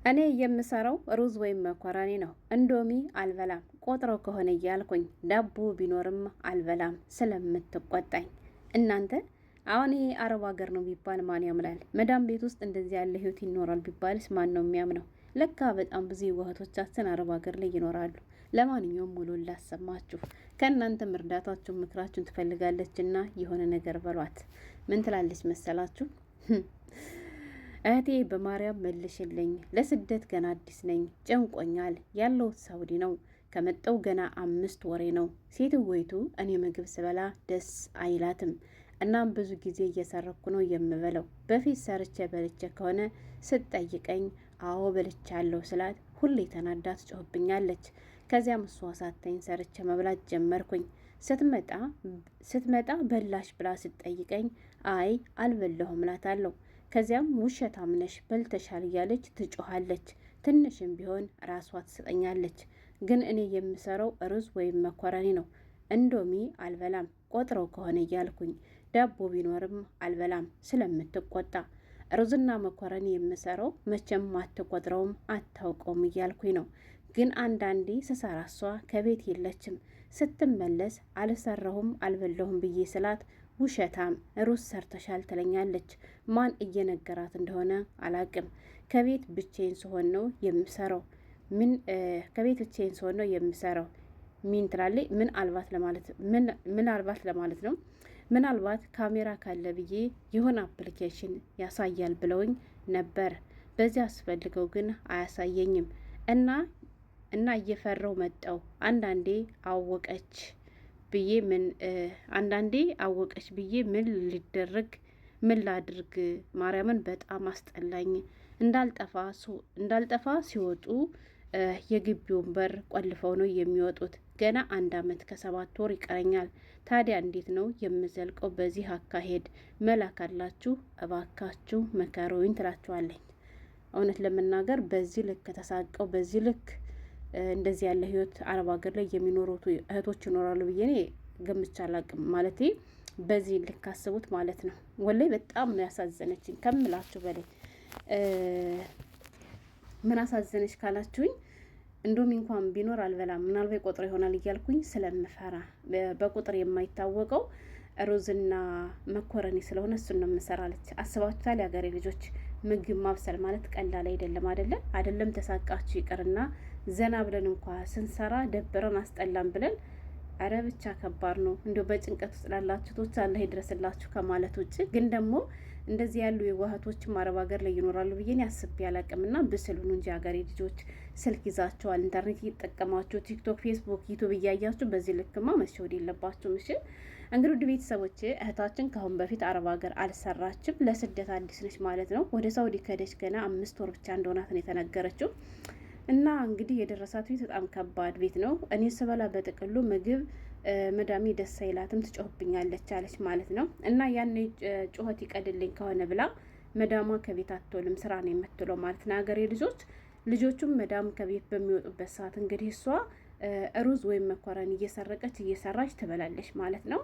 እኔ የምሰራው ሩዝ ወይም መኮረኒ ነው። እንዶሚ አልበላም ቆጥረው ከሆነ እያልኩኝ ዳቦ ቢኖርም አልበላም ስለምትቆጣኝ። እናንተ አሁን ይሄ አረብ ሀገር ነው ቢባል ማን ያምናል? መዳም ቤት ውስጥ እንደዚህ ያለ ህይወት ይኖራል ቢባልስ ማን ነው የሚያምነው? ለካ በጣም ብዙ እህቶቻችን አረብ ሀገር ላይ ይኖራሉ። ለማንኛውም ሙሉ ላሰማችሁ። ከእናንተም እርዳታችሁን ምክራችሁን ትፈልጋለችና የሆነ ነገር በሏት። ምን ትላለች መሰላችሁ? እህቴ በማርያም መልሽልኝ፣ ለስደት ገና አዲስ ነኝ፣ ጨንቆኛል፣ ያለሁት ሳውዲ ነው። ከመጣው ገና 5 ወሬ ነው። ሴትወይቱ እኔ ምግብ ስበላ ደስ አይላትም። እናም ብዙ ጊዜ እየሰረኩ ነው የምበለው። በፊት ሰርቼ በልቼ ከሆነ ስትጠይቀኝ አዎ በልቻለሁ ስላት ሁሌ ተናዳ ትጮህብኛለች። ከዚያም እሷ ሳታኝ ሰርቼ መብላት ጀመርኩኝ። ስትመጣ በላሽ ብላ ስትጠይቀኝ አይ አልበላሁም እላታለሁ። ከዚያም ውሸታም ነሽ በልተሻል እያለች ትጮኻለች። ትንሽም ቢሆን ራሷ ትሰጠኛለች። ግን እኔ የምሰራው ሩዝ ወይም መኮረኒ ነው። እንዶሚ አልበላም ቆጥረው ከሆነ እያልኩኝ ዳቦ ቢኖርም አልበላም ስለምትቆጣ። ሩዝና መኮረኒ የምሰራው መቼም አትቆጥረውም አታውቀውም እያልኩኝ ነው። ግን አንዳንዴ ስሰራ እሷ ከቤት የለችም። ስትመለስ አልሰራሁም አልበላሁም ብዬ ስላት ውሸታም ሩዝ ሰርተሻል ትለኛለች። ማን እየነገራት እንደሆነ አላቅም። ከቤት ብቻዬን ስሆን ነው የምሰራው። ሚን ትላለች። ምናልባት ለማለት ነው። ምናልባት ካሜራ ካለ ብዬ የሆነ አፕሊኬሽን ያሳያል ብለውኝ ነበር። በዚህ አስፈልገው ግን አያሳየኝም እና እየፈራው መጣው። አንዳንዴ አወቀች ብዬ ምን ላድርግ? ማርያምን በጣም አስጠላኝ። እንዳልጠፋ ሲወጡ የግቢውን በር ቆልፈው ነው የሚወጡት። ገና 1 ዓመት ከ7 ወር ይቀረኛል። ታዲያ እንዴት ነው የምዘልቀው በዚህ አካሄድ? መላ ካላችሁ እባካችሁ መከሩኝ ትላችኋለኝ። እውነት ለመናገር በዚህ ልክ ተሳቀው በዚህ ልክ እንደዚህ ያለ ህይወት አረብ ሀገር ላይ የሚኖሩት እህቶች ይኖራሉ ብዬ እኔ ገምቼ አላቅም። ማለቴ በዚህ ልክ አስቡት ማለት ነው። ወላሂ በጣም ነው ያሳዘነችኝ ከምላችሁ በላይ። ምን አሳዘነች ካላችሁኝ እንዶሚ እንኳን ቢኖር አልበላም፣ ምናልባት ቆጥሮ ይሆናል እያልኩኝ ስለምፈራ በቁጥር የማይታወቀው ሩዝና መኮረኒ ስለሆነ እሱን ነው የምሰራለች። አስባችሁታል? የሀገሬ ልጆች ምግብ ማብሰል ማለት ቀላል አይደለም። ተሳቃችሁ ይቅርና ዘና ብለን እንኳ ስንሰራ ደብረን አስጠላን ብለን አረ ብቻ ከባድ ነው። እንዲሁ በጭንቀት ውስጥ ላላችሁ ቶች አላህ ይድረስላችሁ ከማለት ውጭ ግን ደግሞ እንደዚህ ያሉ የዋህቶችም አረብ ሀገር ላይ ይኖራሉ ብዬ አስቤ አላቅምና ብስሉን እንጂ ሀገሬ ልጆች ስልክ ይዛችኋል፣ ኢንተርኔት እየተጠቀማችሁ ቲክቶክ፣ ፌስቡክ፣ ዩቱብ እያያችሁ በዚህ ልክማ መሸወድ የለባችሁም። እሺ እንግዲህ ውድ ቤተሰቦቼ እህታችን ከአሁን በፊት አረብ ሀገር አልሰራችም፣ ለስደት አዲስ ነች ማለት ነው። ወደ ሳውዲ ከደች ገና 5 ወር ብቻ እንደሆናት ነው የተነገረችው። እና እንግዲህ የደረሳት ቤት በጣም ከባድ ቤት ነው። እኔ ስበላ በጥቅሉ ምግብ መዳሜ ደስ አይላትም ትጮህብኛለች አለች ማለት ነው። እና ያን ጩኸት ይቀድልኝ ከሆነ ብላ መዳሟ ከቤት አትወልም ስራ ነው የምትለው ማለት ነው። ሀገሬ ልጆቹም መዳም ከቤት በሚወጡበት ሰዓት እንግዲህ እሷ ሩዝ ወይም መኮረኒ እየሰራች ትበላለች ማለት ነው።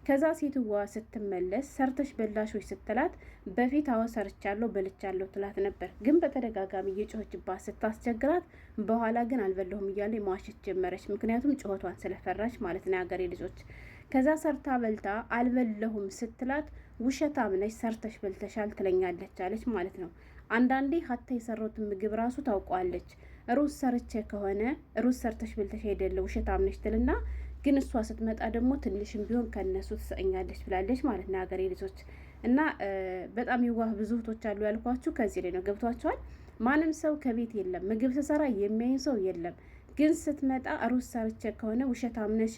ከዛ ሴትዋ ስትመለስ ሰርተሽ በላሾች ስትላት በፊት አዎ ሰርቻለሁ በልቻለሁ ትላት ነበር። ግን በተደጋጋሚ እየጮኸችባት ስታስቸግራት በኋላ ግን አልበለሁም እያለ ማዋሸት ጀመረች። ምክንያቱም ጩኸቷን ስለፈራች ማለት ነው የሀገሬ ልጆች። ከዛ ሰርታ በልታ አልበለሁም ስትላት ውሸታም ነሽ ሰርተሽ በልተሻል ትለኛለች አለች ማለት ነው። አንዳንዴ ሀታ የሰራሁትን ምግብ ራሱ ታውቀዋለች። ሩዝ ሰርቼ ከሆነ ሩዝ ሰርተሽ በልተሽ አይደለ ውሸታም ነሽ ትልና ግን እሷ ስትመጣ ደግሞ ትንሽም ቢሆን ከነሱ ትሰኛለች ብላለች ማለት ነው ሀገሬ ልጆች። እና በጣም የዋህ ብዙ እህቶች አሉ ያልኳችሁ ከዚህ ላይ ነው። ገብቷቸዋል። ማንም ሰው ከቤት የለም ምግብ ስሰራ የሚያይን ሰው የለም። ግን ስትመጣ ሩዝ ሰርቼ ከሆነ ውሸታም ነሽ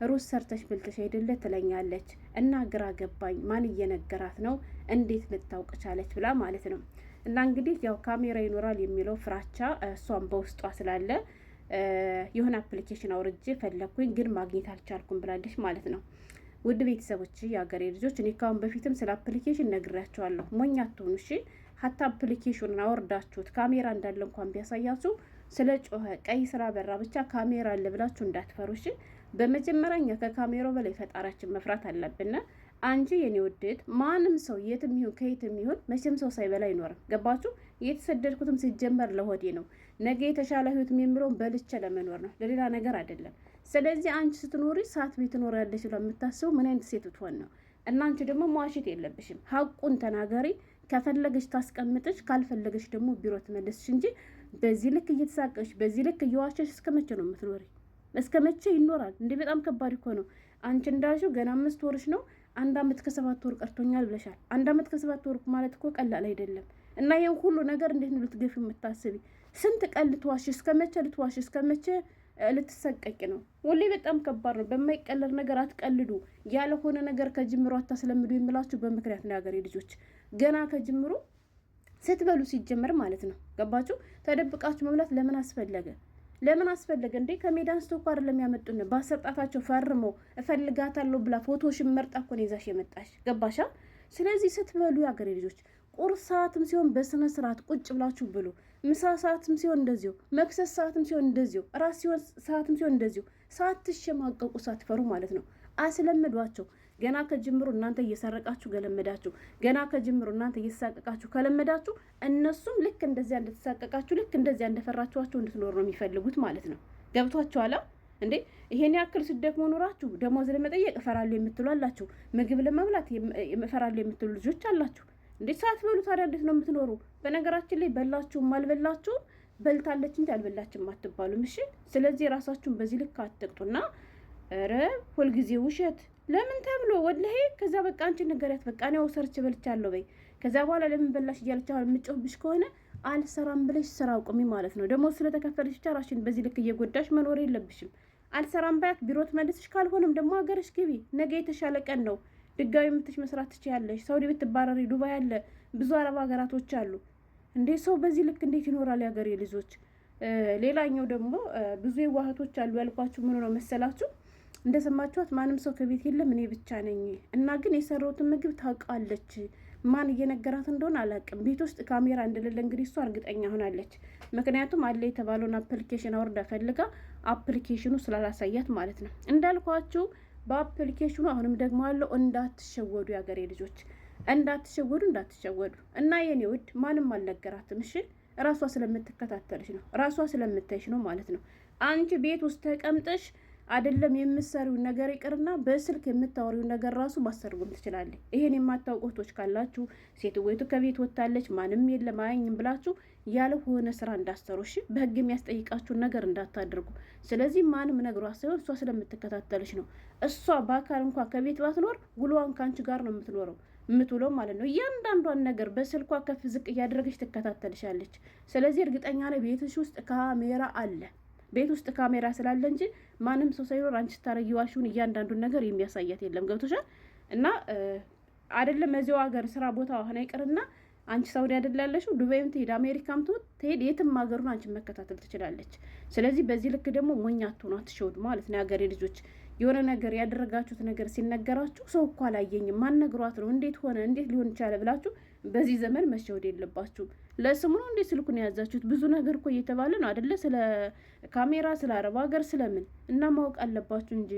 ሩዝ ሰርተሽ ብልተሽ አይደለ ትለኛለች። እና ግራ ገባኝ፣ ማን እየነገራት ነው? እንዴት ልታውቅ ቻለች? ብላ ማለት ነው። እና እንግዲህ ያው ካሜራ ይኖራል የሚለው ፍራቻ እሷን በውስጧ ስላለ የሆነ አፕሊኬሽን አውርጄ ፈለኩኝ ግን ማግኘት አልቻልኩም ብላለች ማለት ነው። ውድ ቤተሰቦች የሀገሬ ልጆች እኔ ካሁን በፊትም ስለ አፕሊኬሽን ነግሬያቸዋለሁ። ሞኝ አትሆኑ እሺ። ሀታ አፕሊኬሽኑን አወርዳችሁት ካሜራ እንዳለ እንኳን ቢያሳያችሁ ስለ ጮኸ ቀይ ስራ በራ ብቻ ካሜራ አለ ብላችሁ እንዳትፈሩ እሺ። በመጀመሪያ እኛ ከካሜራው በላይ ፈጣሪያችን መፍራት አለብን። አንቺ የኔ ውዴት ማንም ሰው የትም ይሁን ከየትም ይሁን መቼም ሰው ሳይበላ አይኖርም። ገባችሁ? የተሰደድኩትም ሲጀመር ለሆዴ ነው። ነገ የተሻለ ህይወት የሚምረውን በልቼ ለመኖር ነው፣ ለሌላ ነገር አይደለም። ስለዚህ አንቺ ስትኖሪ ሳት ቤት ትኖሪያለሽ ብላ የምታስበው ምን አይነት ሴት ብትሆን ነው? እና አንቺ ደግሞ መዋሸት የለብሽም። ሀቁን ተናገሪ። ከፈለገች ታስቀምጥሽ፣ ካልፈለገች ደግሞ ቢሮ ትመልስሽ እንጂ በዚህ ልክ እየተሳቀሽ በዚህ ልክ እየዋሸሽ እስከ መቼ ነው የምትኖሪ? እስከ መቼ ይኖራል እንዴ? በጣም ከባድ እኮ ነው። አንቺ እንዳልሽው ገና 5 ወርሽ ነው። 1 ዓመት ከ7 ወር ቀርቶኛል ብለሻል። 1 ዓመት ከ7 ወር ማለት እኮ ቀላል አይደለም። እና ይሄን ሁሉ ነገር እንዴት ነው ልትገፊ የምታስቢ? ስንት ቀን ልትዋሽ? እስከ መቼ ልትዋሽ? እስከ መቼ ልትሰቀቂ ነው? ሁሌ በጣም ከባድ ነው። በማይቀለር ነገር አትቀልዱ። ያልሆነ ነገር ከጅምሮ አታስለምዱ የምላችሁ በምክንያት ነው። ያገሬ ልጆች ገና ከጅምሩ ስትበሉ ሲጀመር ማለት ነው። ገባችሁ? ተደብቃችሁ መብላት ለምን አስፈለገ? ለምን አስፈለገ እንዴ? ከሜዳ አንስቶ እኮ አይደለም ያመጡን። ባሰጣታቸው ፈርሞ እፈልጋታለሁ ብላ ፎቶሽን መርጣ እኮ ነው ይዛሽ የመጣሽ። ገባሻ? ስለዚህ ስትበሉ ያገሬ ልጆች ቁርስ ሰዓትም ሲሆን በስነ ስርዓት ቁጭ ብላችሁ ብሉ። ምሳ ሰዓትም ሲሆን እንደዚሁ፣ መክሰስ ሰዓትም ሲሆን እንደዚሁ፣ ራስ ሰዓትም ሲሆን እንደዚሁ። ሳትሸማቀቁ ሳትፈሩ ማለት ነው። አስለምዷቸው። ገና ከጅምሩ እናንተ እየሰረቃችሁ ከለመዳችሁ፣ ገና ከጅምሩ እናንተ እየተሳቀቃችሁ ከለመዳችሁ፣ እነሱም ልክ እንደዚያ እንደተሳቀቃችሁ፣ ልክ እንደዚያ እንደፈራችኋቸው እንድትኖር ነው የሚፈልጉት ማለት ነው። ገብቷችኋል እንዴ? ይሄን ያክል ስደክሞ ኖራችሁ ደሞዝ ለመጠየቅ እፈራለሁ የምትሉ አላችሁ። ምግብ ለመብላት እፈራለሁ የምትሉ ልጆች አላችሁ። እንዴት ሳትበሉ ታዲያ እንዴት ነው የምትኖሩ? በነገራችን ላይ በላችሁም አልበላችሁም በልታለች እንጂ አልበላችም አትባሉም። እሺ፣ ስለዚህ ራሳችሁን በዚህ ልክ አትቅጡና፣ ኧረ ሁልጊዜ ውሸት ለምን ተብሎ ወላሂ። ከዛ በቃ አንቺ ንገሪያት፣ በቃ እኔው ሰርች በልቻለሁ በይ። ከዛ በኋላ ለምን በላሽ እያለች የምጮህብሽ ከሆነ አልሰራም ብለሽ ስራ አቁሚ ማለት ነው። ደግሞ ስለተከፈለሽ ብቻ ራስሽን በዚህ ልክ እየጎዳሽ መኖር የለብሽም። አልሰራም ባያት ቢሮ ትመልስሽ፣ ካልሆነም ደግሞ ሀገርሽ ግቢ። ነገ የተሻለ ቀን ነው። ድጋሚ የምትሽ መስራት ትችያለሽ። ሳውዲ ብትባረሪ ዱባይ አለ፣ ብዙ አረብ ሀገራቶች አሉ። እንዴ ሰው በዚህ ልክ እንዴት ይኖራል? የሀገሬ ልጆች። ሌላኛው ደግሞ ብዙ የዋህቶች አሉ ያልኳችሁ ምን ነው መሰላችሁ? እንደሰማችኋት ማንም ሰው ከቤት የለም እኔ ብቻ ነኝ እና ግን የሰራሁትን ምግብ ታውቃለች። ማን እየነገራት እንደሆነ አላውቅም። ቤት ውስጥ ካሜራ እንደሌለ እንግዲህ እሷ እርግጠኛ ሆናለች። ምክንያቱም አለ የተባለውን አፕሊኬሽን አውርዳ ፈልጋ አፕሊኬሽኑ ስላላሳያት ማለት ነው። እንዳልኳችሁ በአፕሊኬሽኑ አሁንም ደግሞ አለው እንዳትሸወዱ፣ ያገሬ ልጆች እንዳትሸወዱ እና የኔ ውድ ማንም አልነገራትም። እሺ ራሷ ስለምትከታተልሽ ነው፣ ራሷ ስለምታይሽ ነው ማለት ነው። አንቺ ቤት ውስጥ ተቀምጠሽ አይደለም የምትሰሪው ነገር ይቅርና በስልክ የምታወሪው ነገር ራሱ ማስተርጎም ትችላለች። ይሄን የማታውቁ እህቶች ካላችሁ ሴትወይቱ ከቤት ወጣለች ማንም የለም አያኝም ብላችሁ ያልሆነ ስራ እንዳትሰሩ እሺ። በህግ የሚያስጠይቃችሁን ነገር እንዳታደርጉ። ስለዚህ ማንም ነግሯት ሳይሆን እሷ ስለምትከታተልሽ ነው። እሷ በአካል እንኳን ከቤት ባትኖር ውሎዋን ከአንቺ ጋር ነው የምትውለው ማለት ነው። እያንዳንዷን ነገር በስልኳ ከፍ ዝቅ እያደረገች ትከታተልሻለች። ስለዚህ እርግጠኛ ነኝ ቤትሽ ውስጥ ካሜራ አለ። ቤት ውስጥ ካሜራ ስላለ እንጂ ማንም ሰው ሳይኖር አንቺ ስታረጊዋሽውን እያንዳንዱን ነገር የሚያሳያት የለም። ገብቶሻል? እና አይደለም እዚያው ሀገር ስራ ቦታ ሆነ ይቅርና አንቺ ሳውዲ አይደል ያለሽው፣ ዱባይም ትሄድ አሜሪካም ትሄድ የትም ሀገሩን አንቺ መከታተል ትችላለች። ስለዚህ በዚህ ልክ ደግሞ ሞኝ አትሆኑ፣ አትሸወዱ ማለት ነው። የሀገሬ ልጆች የሆነ ነገር ያደረጋችሁት ነገር ሲነገራችሁ ሰው እኮ አላየኝም ማን ነግሯት ነው እንዴት ሆነ እንዴት ሊሆን ይቻለ ብላችሁ በዚህ ዘመን መሸወድ የለባችሁ። ለስሙ ነው እንዴት ስልኩን የያዛችሁት? ብዙ ነገር እኮ እየተባለ ነው አይደለ? ስለ ካሜራ፣ ስለ አረብ ሀገር ስለምን እና ማወቅ አለባችሁ እንጂ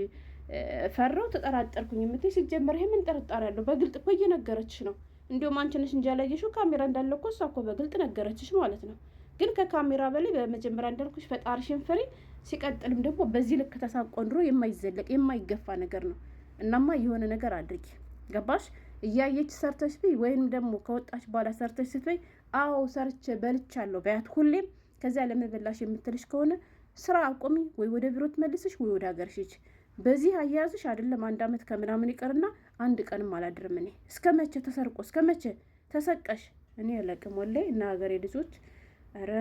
ፈራው ተጠራጠርኩኝ የምትይ ሲጀመር ይሄ ምን ጥርጣሬ ያለው? በግልጥ እኮ እየነገረችሽ ነው። እንዲሁም አንቺ ነሽ እንጂ ያላየሽው ካሜራ እንዳለ እኮ እሷ እኮ በግልጥ ነገረችሽ ማለት ነው። ግን ከካሜራ በላይ በመጀመሪያ እንዳልኩሽ ፈጣሪሽን ፍሪ። ሲቀጥልም ደግሞ በዚህ ልክ ተሳቆ ኑሮ የማይዘለቅ የማይገፋ ነገር ነው። እናማ የሆነ ነገር አድርጊ። ገባሽ? እያየች ሰርተሽ ብይ፣ ወይም ደግሞ ከወጣች በኋላ ሰርተሽ ስትበይ አዎ ሰርቼ በልቻለሁ በያት ሁሌም። ከዚያ ለመበላሽ የምትልሽ ከሆነ ስራ አቁሚ፣ ወይ ወደ ቢሮ ትመልስሽ ወይ ወደ ሀገርሽ ሂጂ። በዚህ አያያዝሽ አይደለም 1 ዓመት ከምናምን ይቀርና 1 ቀንም አላድርም እኔ። እስከ መቼ ተሰርቆ እስከ መቼ ተሰቀሽ? እኔ አላቅም ወላሂ። እና ሀገሬ ልጆች ኧረ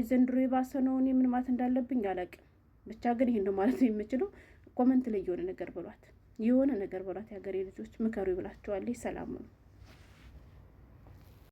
ዘንድሮ የባሰ ነው። እኔ ምን ማለት እንዳለብኝ አላቅም። ብቻ ግን ይሄን ነው ማለት የምችለው። ኮመንት ላይ የሆነ ነገር በሏት፣ የሆነ ነገር በሏት። የሀገሬ ልጆች ምከሩ ይብላችኋለሁ። ሰላም ነው።